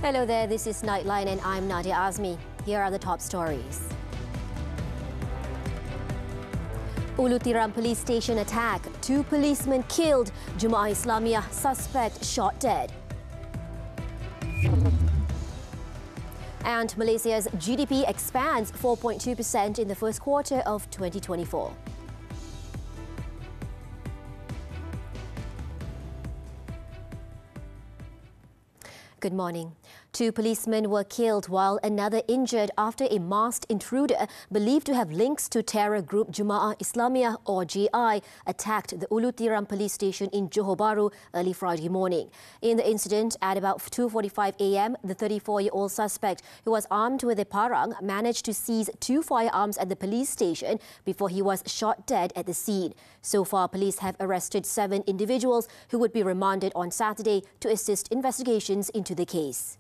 Hello there, this is Nightline and I'm Nadia Azmi. Here are the top stories. Ulu Tiram police station attack. 2 policemen killed. Jemaah Islamia suspect shot dead. And Malaysia's GDP expands 4.2% in the first quarter of 2024. Good morning. 2 policemen were killed while another injured after a masked intruder believed to have links to terror group Jemaah Islamia or JI attacked the Ulu Tiram police station in Johor Bahru early Friday morning. In the incident, at about 2:45 a.m., the 34-year-old suspect, who was armed with a parang, managed to seize 2 firearms at the police station before he was shot dead at the scene. So far, police have arrested 7 individuals who would be remanded on Saturday to assist investigations into the case.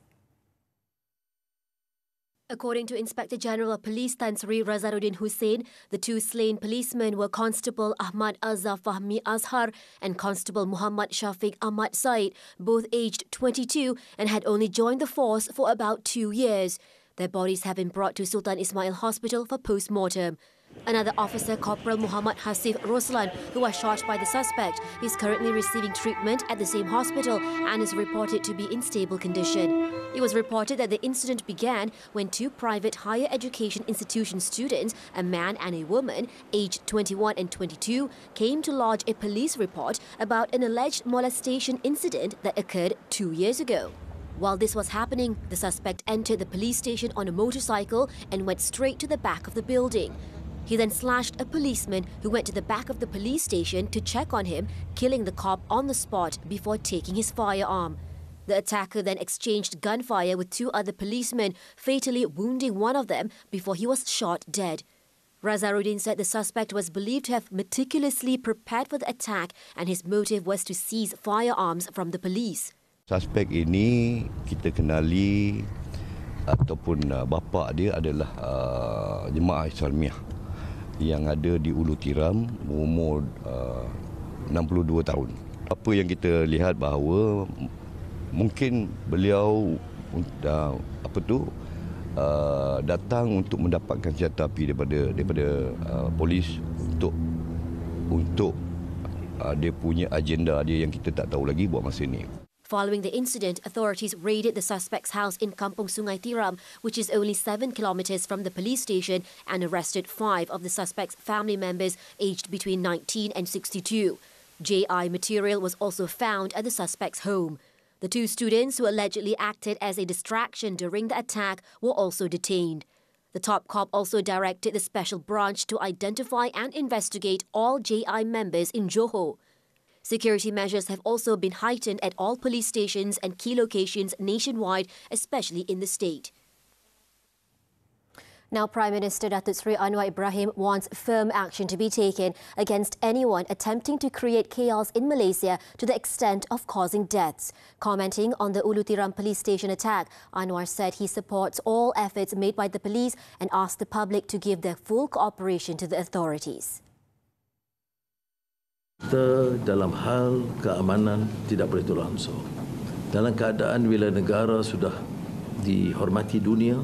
According to Inspector General of Police Tan Sri Razaruddin Hussein, the 2 slain policemen were Constable Ahmad Azhar Fahmi Azhar and Constable Muhammad Shafiq Ahmad Said, both aged 22 and had only joined the force for about 2 years. Their bodies have been brought to Sultan Ismail Hospital for post-mortem. Another officer, Corporal Muhammad Hasif Roslan, who was shot by the suspect, is currently receiving treatment at the same hospital and is reported to be in stable condition. It was reported that the incident began when 2 private higher education institution students, a man and a woman, aged 21 and 22, came to lodge a police report about an alleged molestation incident that occurred 2 years ago. While this was happening, the suspect entered the police station on a motorcycle and went straight to the back of the building. He then slashed a policeman who went to the back of the police station to check on him, killing the cop on the spot before taking his firearm. The attacker then exchanged gunfire with 2 other policemen, fatally wounding one of them before he was shot dead. Razaruddin said the suspect was believed to have meticulously prepared for the attack and his motive was to seize firearms from the police. Suspek ini kita kenali ataupun bapa dia adalah Jemaah Islamia yang ada di Ulu Tiram, umur 62 tahun. Apa yang kita lihat bahawa mungkin beliau datang untuk mendapatkan senjata api daripada polis untuk dia punya agenda dia yang kita tak tahu lagi buat masa ini. Following the incident, authorities raided the suspect's house in Kampung Sungai Tiram, which is only 7 kilometers from the police station, and arrested 5 of the suspect's family members aged between 19 and 62. JI material was also found at the suspect's home. The 2 students who allegedly acted as a distraction during the attack were also detained. The top cop also directed the special branch to identify and investigate all JI members in Johor. Security measures have also been heightened at all police stations and key locations nationwide, especially in the state. Now, Prime Minister Datuk Seri Anwar Ibrahim wants firm action to be taken against anyone attempting to create chaos in Malaysia to the extent of causing deaths. Commenting on the Ulu Tiram police station attack, Anwar said he supports all efforts made by the police and asked the public to give their full cooperation to the authorities. Kita dalam hal keamanan tidak boleh tolak ansur. Dalam keadaan bila negara sudah dihormati dunia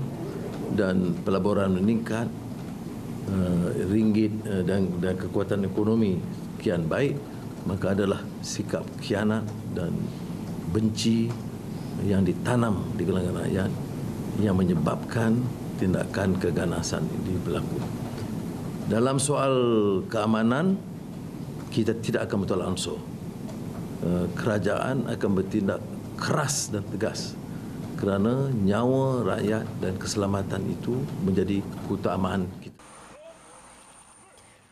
dan pelaburan meningkat, ringgit dan kekuatan ekonomi kian baik, maka adalah sikap khianat dan benci yang ditanam di kalangan rakyat yang menyebabkan tindakan keganasan ini berlaku. Dalam soal keamanan, kita tidak akan bertolak ansur. Kerajaan akan bertindak keras dan tegas kerana nyawa rakyat dan keselamatan itu menjadi keutamaan kita.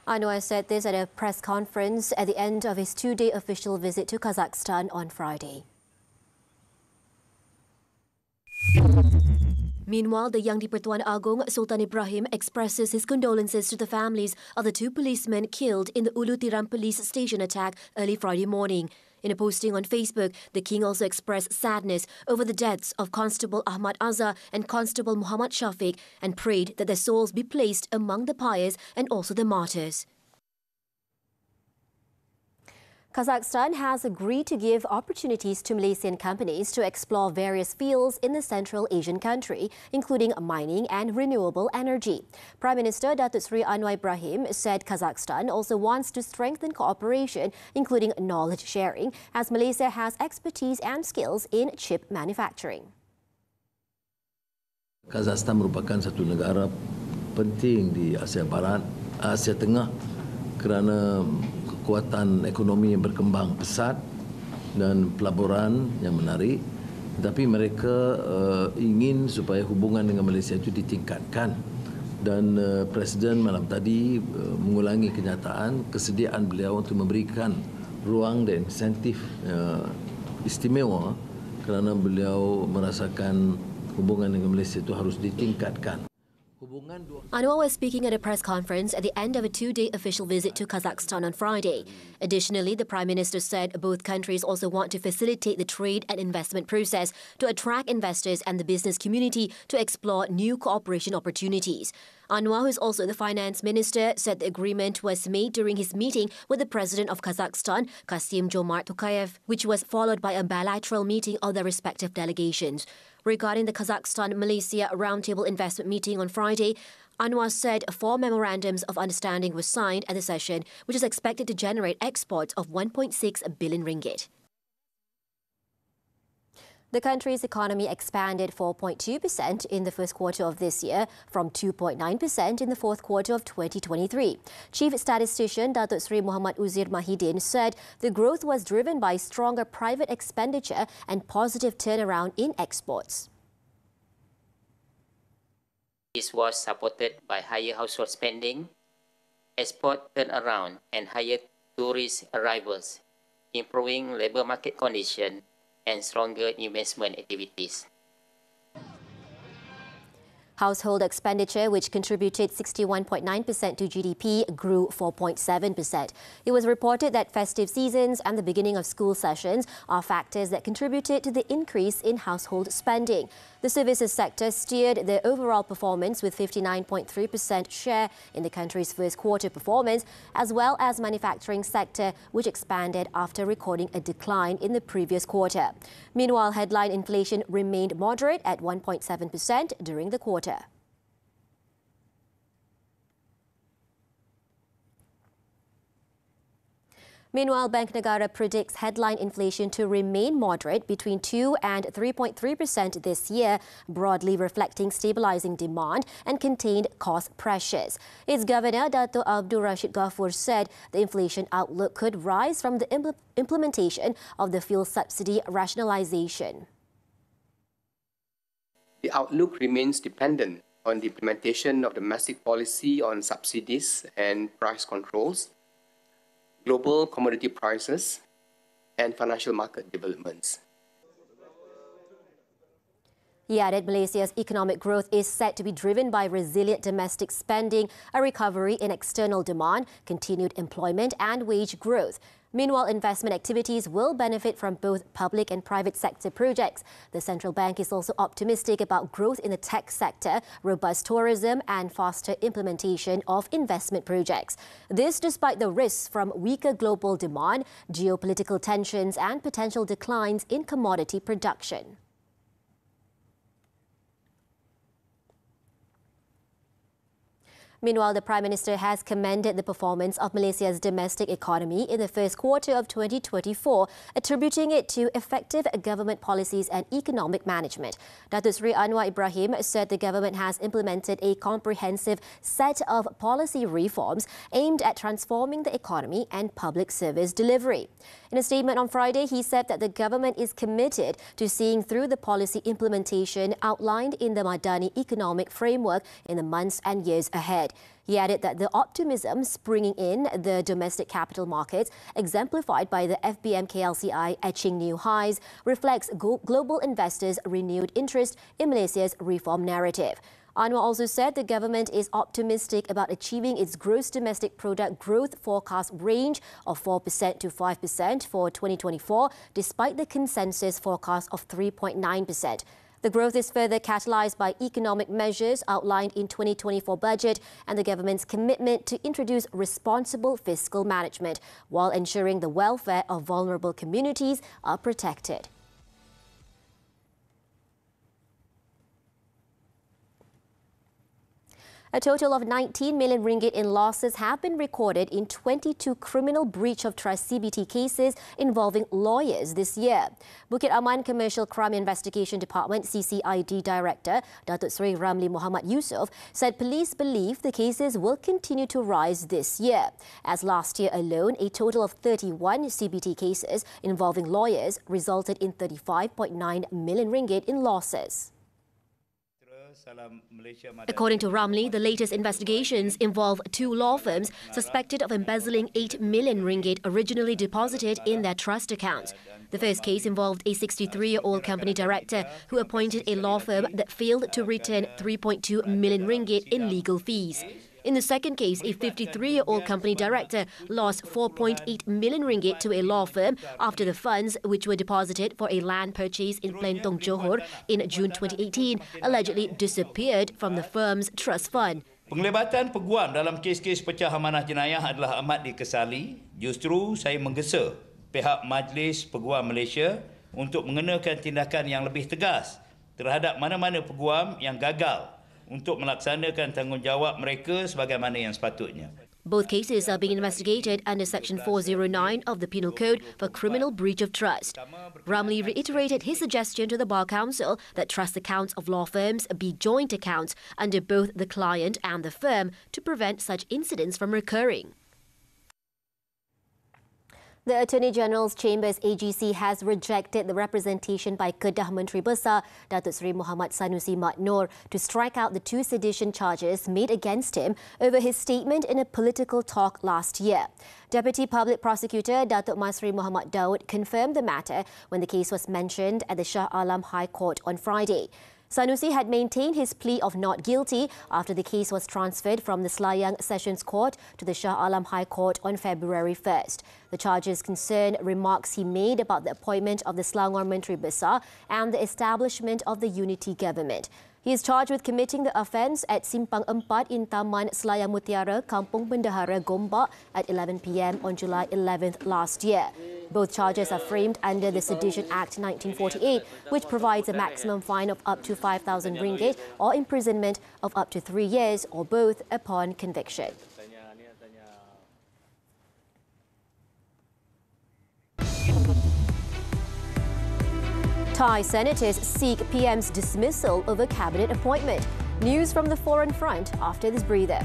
Anwar said this at a press conference at the end of his 2-day official visit to Kazakhstan on Friday. Meanwhile, the Yang di-Pertuan Agong Sultan Ibrahim expresses his condolences to the families of the 2 policemen killed in the Ulu Tiram police station attack early Friday morning. In a posting on Facebook, the King also expressed sadness over the deaths of Constable Ahmad Azhar and Constable Muhammad Shafiq and prayed that their souls be placed among the pious and also the martyrs. Kazakhstan has agreed to give opportunities to Malaysian companies to explore various fields in the Central Asian country, including mining and renewable energy. Prime Minister Datuk Seri Anwar Ibrahim said Kazakhstan also wants to strengthen cooperation, including knowledge sharing, as Malaysia has expertise and skills in chip manufacturing. Kazakhstan merupakan satu negara penting di Asia Barat, Asia Tengah kerana kekuatan ekonomi yang berkembang pesat dan pelaburan yang menarik. Tapi mereka ingin supaya hubungan dengan Malaysia itu ditingkatkan. Dan Presiden malam tadi mengulangi kenyataan kesediaan beliau untuk memberikan ruang dan insentif istimewa kerana beliau merasakan hubungan dengan Malaysia itu harus ditingkatkan. Anwar was speaking at a press conference at the end of a two-day official visit to Kazakhstan on Friday. Additionally, the Prime Minister said both countries also want to facilitate the trade and investment process to attract investors and the business community to explore new cooperation opportunities. Anwar, who is also the Finance Minister, said the agreement was made during his meeting with the President of Kazakhstan, Kassym-Jomart Tokayev, which was followed by a bilateral meeting of their respective delegations. Regarding the Kazakhstan-Malaysia Roundtable Investment Meeting on Friday, Anwar said 4 memorandums of understanding were signed at the session, which is expected to generate exports of 1.6 billion ringgit. The country's economy expanded 4.2% in the first quarter of this year from 2.9% in the fourth quarter of 2023. Chief Statistician Datuk Seri Muhammad Uzir Mahidin said the growth was driven by stronger private expenditure and positive turnaround in exports. This was supported by higher household spending, export turnaround and higher tourist arrivals, improving labour market conditions and stronger investment activities. Household expenditure, which contributed 61.9% to GDP, grew 4.7%. It was reported that festive seasons and the beginning of school sessions are factors that contributed to the increase in household spending. The services sector steered the overall performance with 59.3% share in the country's first quarter performance, as well as manufacturing sector, which expanded after recording a decline in the previous quarter. Meanwhile, headline inflation remained moderate at 1.7% during the quarter. Meanwhile, Bank Negara predicts headline inflation to remain moderate between 2 and 3.3% this year, broadly reflecting stabilizing demand and contained cost pressures. Its Governor, Dato' Abdul Rashid Ghaffur, said the inflation outlook could rise from the implementation of the fuel subsidy rationalization. The outlook remains dependent on the implementation of domestic policy on subsidies and price controls, global commodity prices, and financial market developments. He added Malaysia's economic growth is set to be driven by resilient domestic spending, a recovery in external demand, continued employment and wage growth. Meanwhile, investment activities will benefit from both public and private sector projects. The central bank is also optimistic about growth in the tech sector, robust tourism and faster implementation of investment projects. This despite the risks from weaker global demand, geopolitical tensions and potential declines in commodity production. Meanwhile, the Prime Minister has commended the performance of Malaysia's domestic economy in the first quarter of 2024, attributing it to effective government policies and economic management. Datuk Seri Anwar Ibrahim said the government has implemented a comprehensive set of policy reforms aimed at transforming the economy and public service delivery. In a statement on Friday, he said that the government is committed to seeing through the policy implementation outlined in the Madani Economic Framework in the months and years ahead. He added that the optimism springing in the domestic capital markets, exemplified by the FBM KLCI etching new highs, reflects global investors' renewed interest in Malaysia's reform narrative. Anwar also said the government is optimistic about achieving its gross domestic product growth forecast range of 4% to 5% for 2024, despite the consensus forecast of 3.9%. The growth is further catalysed by economic measures outlined in 2024 budget and the government's commitment to introduce responsible fiscal management while ensuring the welfare of vulnerable communities are protected. A total of 19 million ringgit in losses have been recorded in 22 criminal breach of trust CBT cases involving lawyers this year. Bukit Aman Commercial Crime Investigation Department CCID Director Datuk Seri Ramli Muhammad Yusof said police believe the cases will continue to rise this year. As last year alone, a total of 31 CBT cases involving lawyers resulted in 35.9 million ringgit in losses. According to Ramli, the latest investigations involve two law firms suspected of embezzling 8 million ringgit originally deposited in their trust accounts. The first case involved a 63-year-old company director who appointed a law firm that failed to return 3.2 million ringgit in legal fees. In the second case, a 53-year-old company director lost 4.8 million ringgit to a law firm after the funds, which were deposited for a land purchase in Plentong, Johor in June 2018, allegedly disappeared from the firm's trust fund. Penglibatan peguam dalam kes-kes pecah amanah jenayah adalah amat dikesali. Justru saya menggesa pihak Majlis Peguam Malaysia untuk mengenakan tindakan yang lebih tegas terhadap mana-mana peguam yang gagal untuk melaksanakan tanggungjawab mereka sebagaimana yang sepatutnya. Both cases are being investigated under Section 409 of the Penal Code for criminal breach of trust. Ramli reiterated his suggestion to the Bar Council that trust accounts of law firms be joint accounts under both the client and the firm to prevent such incidents from recurring. The AttorneyGenerals Chambers AGC has rejected the representation by Kedah Menteri Besar Datuk Seri Muhammad Sanusi Mat Noor to strike out the two sedition charges made against him over his statement in a political talk last year. Deputy Public Prosecutor Datuk Masri Muhammad Daud confirmed the matter when the case was mentioned at the Shah Alam High Court on Friday. Sanusi had maintained his plea of not guilty after the case was transferred from the Selayang Sessions Court to the Shah Alam High Court on February 1st. The charges concern remarks he made about the appointment of the Selangor Menteri Besar and the establishment of the unity government. He is charged with committing the offence at Simpang 4 in Taman Selayang Mutiara, Kampung Bendahara, Gombak at 11 p.m. on July 11th last year. Both charges are framed under the Sedition Act 1948, which provides a maximum fine of up to 5,000 ringgit or imprisonment of up to 3 years or both upon conviction. Thai senators seek PM's dismissal over cabinet appointment. News from the foreign front after this breather.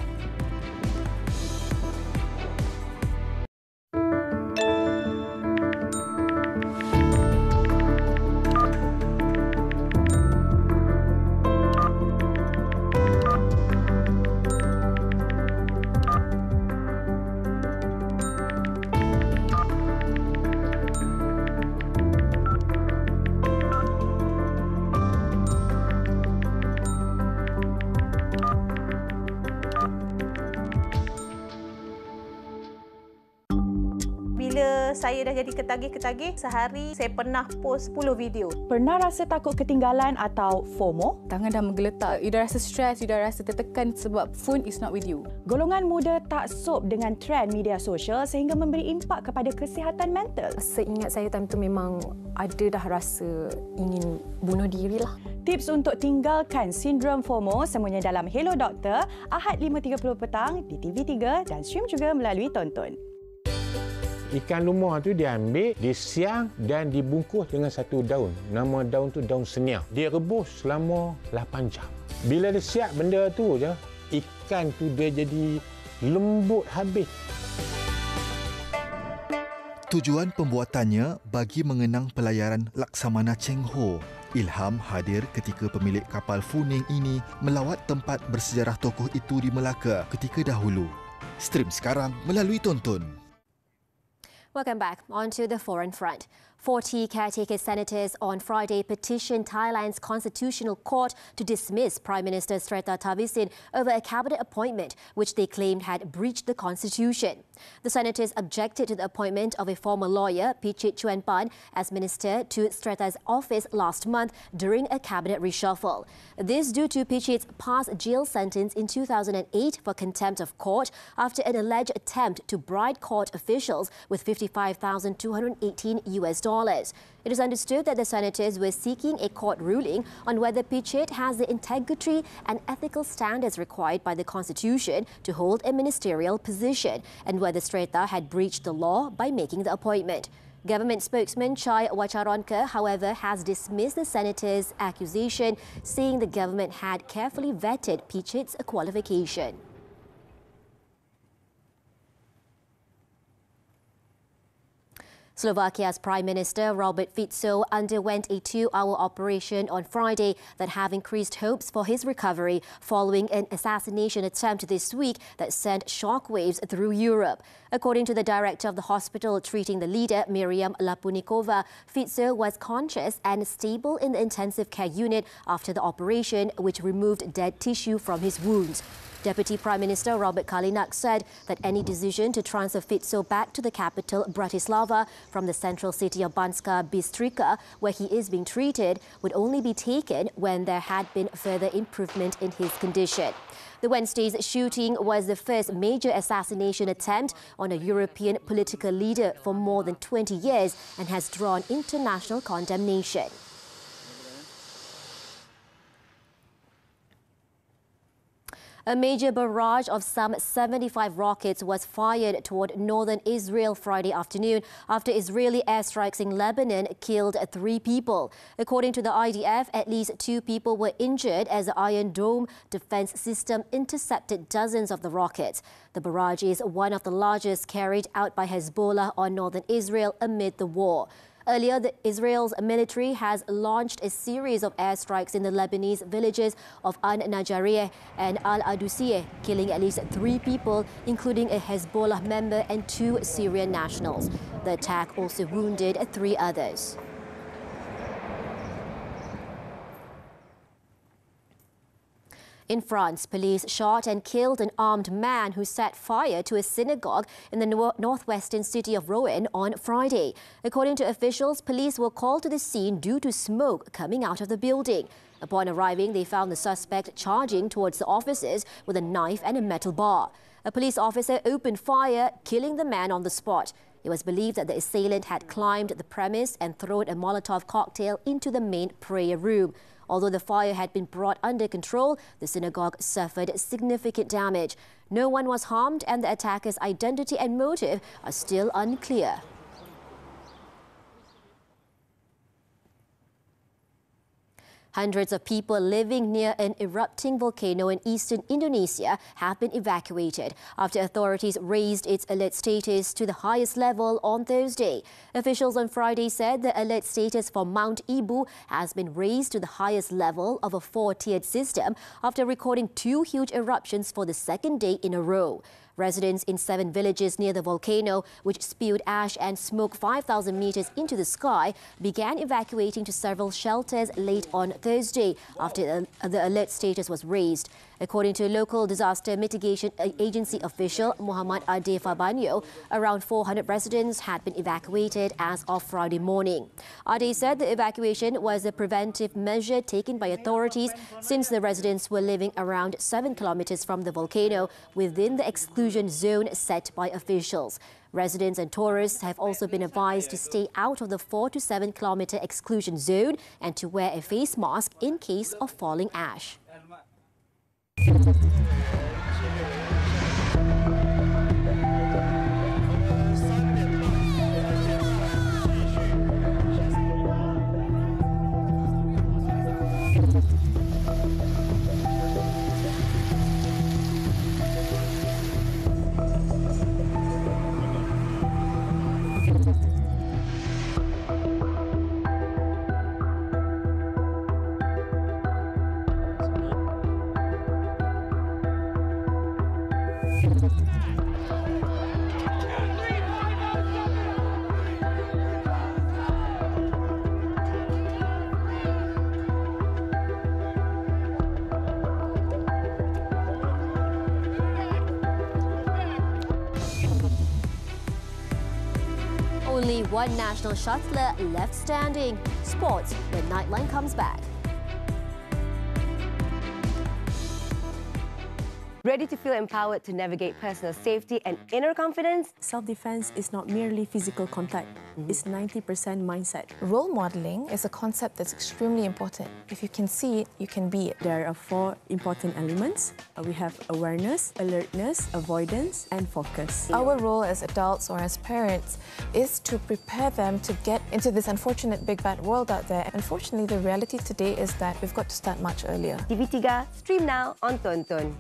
Saya dah jadi ketagih-ketagih, sehari saya pernah post 10 video. Pernah rasa takut ketinggalan atau FOMO? Tangan dah menggeletak, you dah rasa stres, you dah rasa tertekan sebab phone is not with you. Golongan muda tak sop dengan trend media sosial sehingga memberi impak kepada kesihatan mental. Seingat saya time tu memang ada dah rasa ingin bunuh diri lah. Tips untuk tinggalkan sindrom FOMO semuanya dalam Hello Doktor, Ahad 5.30 petang di TV3 dan stream juga melalui Tonton. Ikan lumah tu diambil, disiang dan dibungkus dengan satu daun. Nama daun tu daun seniang. Dia rebus selama 8 jam. Bila dia siap benda tu je, ikan tu dia jadi lembut habis. Tujuan pembuatannya bagi mengenang pelayaran Laksamana Cheng Ho. Ilham hadir ketika pemilik kapal Funing ini melawat tempat bersejarah tokoh itu di Melaka ketika dahulu. Stream sekarang melalui Tonton. Welcome back. On to the foreign front. 40 caretaker senators on Friday petitioned Thailand's constitutional court to dismiss Prime Minister Srettha Thavisin over a cabinet appointment which they claimed had breached the constitution. The senators objected to the appointment of a former lawyer, Pichit Chuenpan, as minister to Srettha's office last month during a cabinet reshuffle. This due to Pichit's past jail sentence in 2008 for contempt of court after an alleged attempt to bribe court officials with $55,218. It is understood that the senators were seeking a court ruling on whether Pichit has the integrity and ethical standards required by the Constitution to hold a ministerial position and whether Srettha had breached the law by making the appointment. Government spokesman Chai Wacharonka, however, has dismissed the senators' accusation, saying the government had carefully vetted Pichit's qualification. Slovakia's Prime Minister Robert Fito underwent a 2-hour operation on Friday that have increased hopes for his recovery following an assassination attempt this week that sent shockwaves through Europe. According to the director of the hospital treating the leader, Miriam Lapunikova, Fito was conscious and stable in the intensive care unit after the operation, which removed dead tissue from his wounds. Deputy Prime Minister Robert Kalinak said that any decision to transfer Fito back to the capital, Bratislava, from the central city of Banska Bystrica, where he is being treated, would only be taken when there had been further improvement in his condition. The Wednesday's shooting was the first major assassination attempt on a European political leader for more than 20 years and has drawn international condemnation. A major barrage of some 75 rockets was fired toward northern Israel Friday afternoon after Israeli airstrikes in Lebanon killed 3 people. According to the IDF, at least 2 people were injured as the Iron Dome defense system intercepted dozens of the rockets. The barrage is one of the largest carried out by Hezbollah on northern Israel amid the war. Earlier, Israel's military has launched a series of airstrikes in the Lebanese villages of An-Najarieh and Al-Adusiyeh, killing at least 3 people, including a Hezbollah member and 2 Syrian nationals. The attack also wounded 3 others. In France, police shot and killed an armed man who set fire to a synagogue in the northwestern city of Rouen on Friday. According to officials, police were called to the scene due to smoke coming out of the building. Upon arriving, they found the suspect charging towards the officers with a knife and a metal bar. A police officer opened fire, killing the man on the spot. It was believed that the assailant had climbed the premise and thrown a Molotov cocktail into the main prayer room. Although the fire had been brought under control, the synagogue suffered significant damage. No one was harmed and the attacker's identity and motive are still unclear. Hundreds of people living near an erupting volcano in eastern Indonesia have been evacuated after authorities raised its alert status to the highest level on Thursday. Officials on Friday said the alert status for Mount Ibu has been raised to the highest level of a 4-tiered system after recording 2 huge eruptions for the second day in a row. Residents in 7 villages near the volcano, which spewed ash and smoke 5,000 meters into the sky, began evacuating to several shelters late on Thursday after the alert status was raised. According to local disaster mitigation agency official Muhammad Ade Fabanyo, around 400 residents had been evacuated as of Friday morning. Ade said the evacuation was a preventive measure taken by authorities since the residents were living around 7 kilometers from the volcano within the exclusion zone set by officials. Residents and tourists have also been advised to stay out of the 4 to 7 kilometer exclusion zone and to wear a face mask in case of falling ash. Only one national shuttler left standing. Sports when Nightline comes back. Ready to feel empowered to navigate personal safety and inner confidence? Self-defense is not merely physical contact. It's 90% mindset. Role modeling is a concept that's extremely important. If you can see it, you can be it. There are 4 important elements. We have awareness, alertness, avoidance, and focus. Our role as adults or as parents is to prepare them to get into this unfortunate big bad world out there. Unfortunately, the reality today is that we've got to start much earlier. TV3, stream now on Tonton.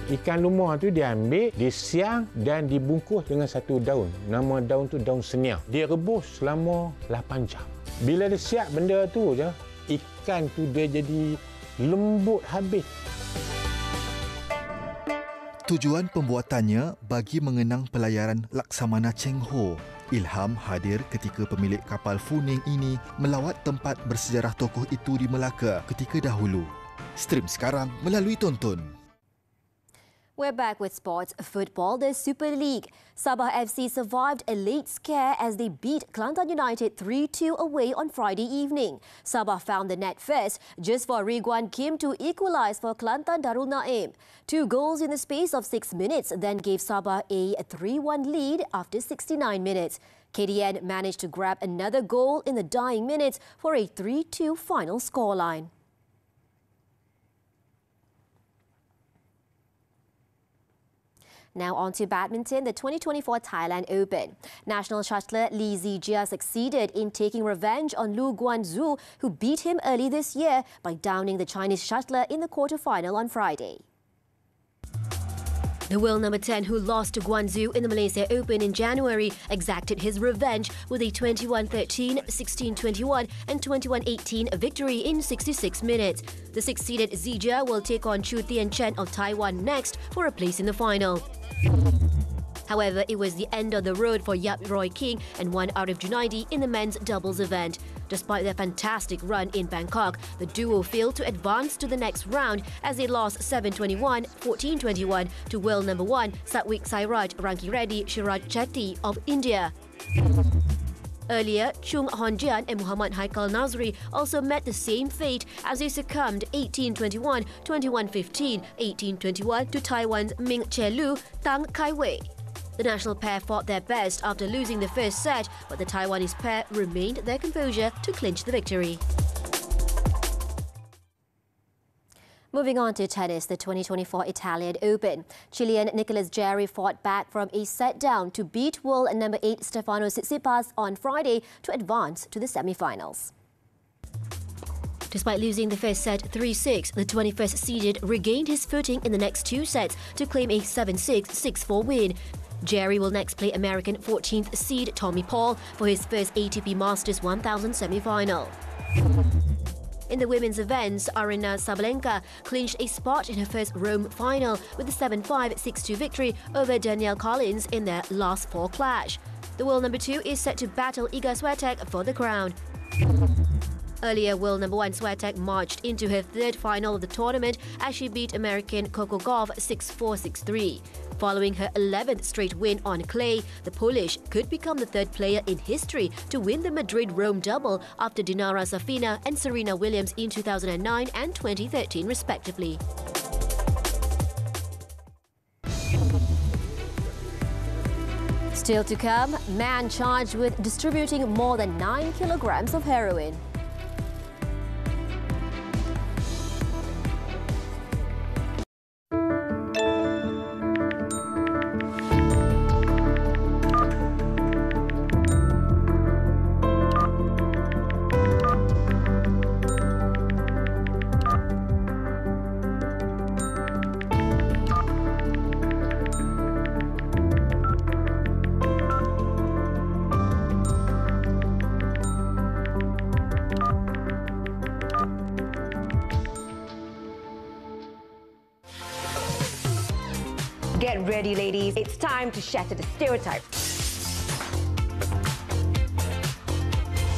Ikan lumah tu diambil, disiang dan dibungkus dengan satu daun. Nama daun tu daun seniah. Dia rebus selama 8 jam. Bila dia siap benda tu je, ikan tu dia jadi lembut habis. Tujuan pembuatannya bagi mengenang pelayaran Laksamana Cheng Ho. Ilham hadir ketika pemilik kapal Funing ini melawat tempat bersejarah tokoh itu di Melaka ketika dahulu. Stream sekarang melalui Tonton. We're back with sports football, the Super League. Sabah FC survived a late scare as they beat Kelantan United 3-2 away on Friday evening. Sabah found the net first, just for Ridwan Kim to equalise for Kelantan Darul Naim. 2 goals in the space of 6 minutes then gave Sabah a 3-1 lead after 69 minutes. KDN managed to grab another goal in the dying minutes for a 3-2 final scoreline. Now on to badminton, the 2024 Thailand Open. National shuttler Lee Zijia succeeded in taking revenge on Lu Guanzhou, who beat him early this year by downing the Chinese shuttler in the quarter-final on Friday. The world number 10, who lost to Guanzhou in the Malaysia Open in January, exacted his revenge with a 21-13, 16-21 and 21-18 victory in 66 minutes. The 6-seeded Zijia will take on Chu Tien Chen of Taiwan next for a place in the final. However, it was the end of the road for Yap Roy King and Wan Arif Junaidi in the men's doubles event. Despite their fantastic run in Bangkok, the duo failed to advance to the next round as they lost 7-21, 14-21 to world number 1 Satwik Sairaj Rankireddy Shiraj Chetty of India. Earlier, Chung Honjian and Muhammad Haikal Nazri also met the same fate as they succumbed 18-21, 21-15, 18-21 to Taiwan's Ming Che-lu, Tang Kai-wei. The national pair fought their best after losing the first set, but the Taiwanese pair remained their composure to clinch the victory. Moving on to tennis, the 2024 Italian Open. Chilean Nicolas Jarry fought back from a set down to beat world number 8 Stefano Tsitsipas on Friday to advance to the semi-finals. Despite losing the first set 3-6, the 21st seeded regained his footing in the next 2 sets to claim a 7-6, 6-4 win. Jerry will next play American 14th seed Tommy Paul for his first ATP Masters 1000 semi-final. In the women's events, Aryna Sabalenka clinched a spot in her first Rome final with a 7-5, 6-2 victory over Danielle Collins in their last 4 clash. The world number 2 is set to battle Iga Swiatek for the crown. Earlier, world number 1 Swiatek marched into her 3rd final of the tournament as she beat American Coco Gauff 6-4, 6-3. Following her 11th straight win on clay, the Polish could become the 3rd player in history to win the Madrid-Rome double after Dinara Safina and Serena Williams in 2009 and 2013 respectively. Still to come, man charged with distributing more than 9 kilograms of heroin. Get ready, ladies. It's time to shatter the stereotypes.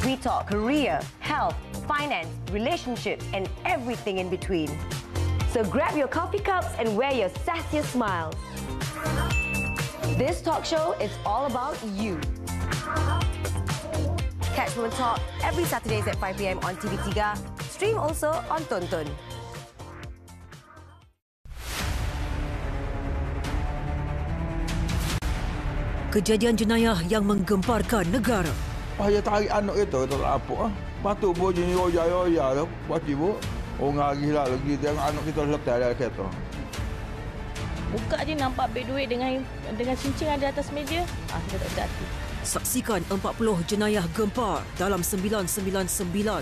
We talk career, health, finance, relationships, and everything in between. So grab your coffee cups and wear your sassiest smiles. This talk show is all about you. Catch Women Talk every Saturdays at 5 p.m. on TV3. Stream also on Tonton. Kejadian jenayah yang menggemparkan negara. Payah tarik anak kita, tak apa. Patut pun jenis oya-oya tu. Buat ibu. Orang lagi lah lagi. Tengok anak kita lepas dari kereta. Buka je nampak beg duit dengan cincin ada atas meja. Kita tak hati. Saksikan 40 jenayah gempar dalam 999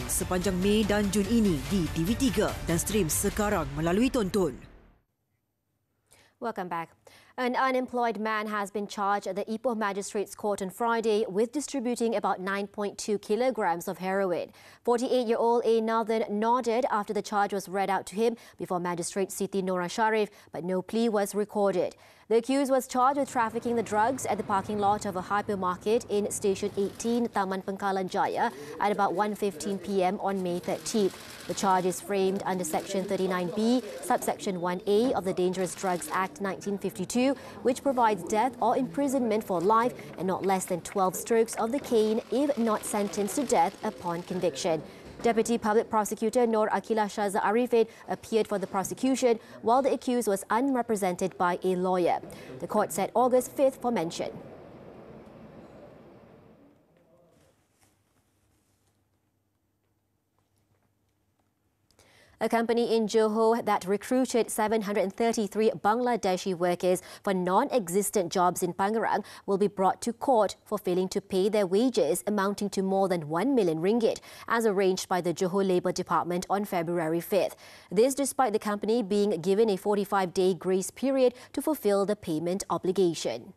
sepanjang Mei dan Jun ini di TV3 dan stream sekarang melalui Tonton. Welcome back. An unemployed man has been charged at the Ipoh Magistrates Court on Friday with distributing about 9.2 kilograms of heroin. 48-year-old A. Nathan nodded after the charge was read out to him before Magistrate Siti Nora Sharif, but no plea was recorded. The accused was charged with trafficking the drugs at the parking lot of a hypermarket in Station 18, Taman Pengkalan Jaya at about 1:15 p.m. on May 13th. The charge is framed under Section 39B, subsection 1A of the Dangerous Drugs Act 1952, which provides death or imprisonment for life and not less than 12 strokes of the cane if not sentenced to death upon conviction. Deputy Public Prosecutor Nur Akilah Shaza Arifin appeared for the prosecution while the accused was unrepresented by a lawyer. The court set August 5th for mention. A company in Johor that recruited 733 Bangladeshi workers for non-existent jobs in Pengerang will be brought to court for failing to pay their wages amounting to more than 1 million ringgit, as arranged by the Johor Labour Department on February 5th. This despite the company being given a 45-day grace period to fulfill the payment obligation.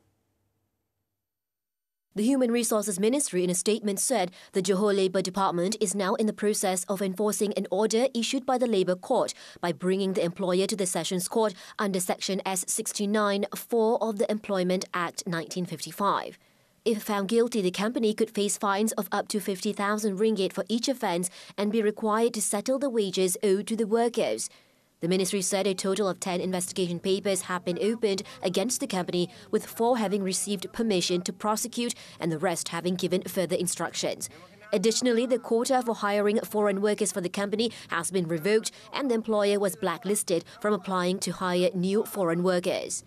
The Human Resources Ministry in a statement said the Johor Labour Department is now in the process of enforcing an order issued by the Labour Court by bringing the employer to the Sessions Court under Section S69(4) of the Employment Act 1955. If found guilty, the company could face fines of up to 50,000 ringgit for each offence and be required to settle the wages owed to the workers. The ministry said a total of 10 investigation papers have been opened against the company, with 4 having received permission to prosecute and the rest having given further instructions. Additionally, the quota for hiring foreign workers for the company has been revoked and the employer was blacklisted from applying to hire new foreign workers.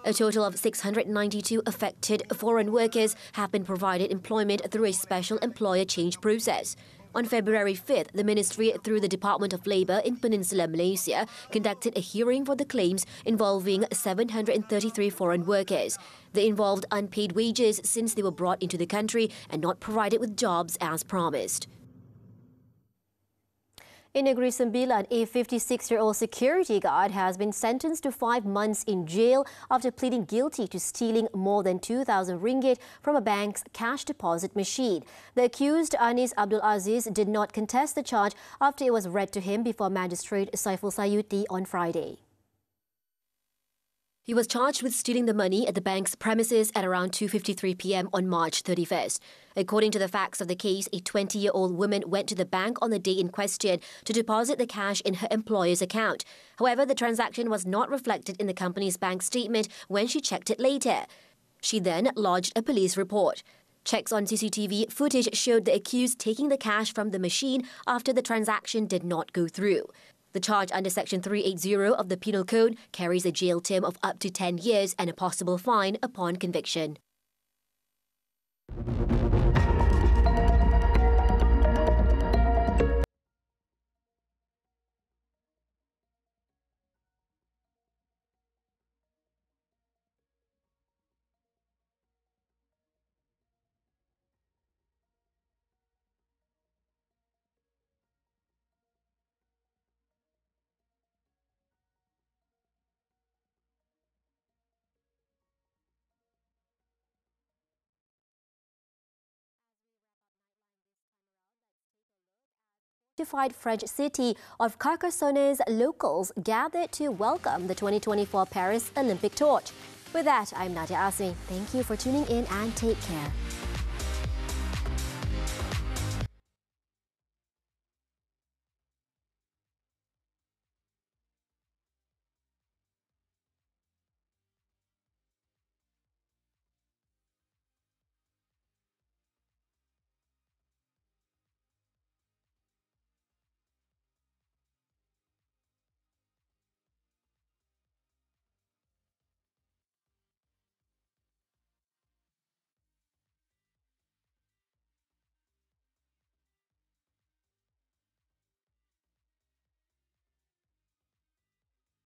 A total of 692 affected foreign workers have been provided employment through a special employer change process. On February 5th, the ministry, through the Department of Labour in Peninsular Malaysia, conducted a hearing for the claims involving 733 foreign workers. They involved unpaid wages since they were brought into the country and not provided with jobs as promised. In Negeri Sembilan, a 56-year-old security guard has been sentenced to 5 months in jail after pleading guilty to stealing more than 2,000 ringgit from a bank's cash deposit machine. The accused, Anis Abdul Aziz, did not contest the charge after it was read to him before Magistrate Saiful Sayuti on Friday. He was charged with stealing the money at the bank's premises at around 2:53 p.m. on March 31st. According to the facts of the case, a 20-year-old woman went to the bank on the day in question to deposit the cash in her employer's account. However, the transaction was not reflected in the company's bank statement when she checked it later. She then lodged a police report. Checks on CCTV footage showed the accused taking the cash from the machine after the transaction did not go through. The charge under Section 380 of the Penal Code carries a jail term of up to 10 years and a possible fine upon conviction. occupied French city of Carcassonne's locals gathered to welcome the 2024 Paris Olympic torch. With that, I'm Nadia Azmi. Thank you for tuning in and take care.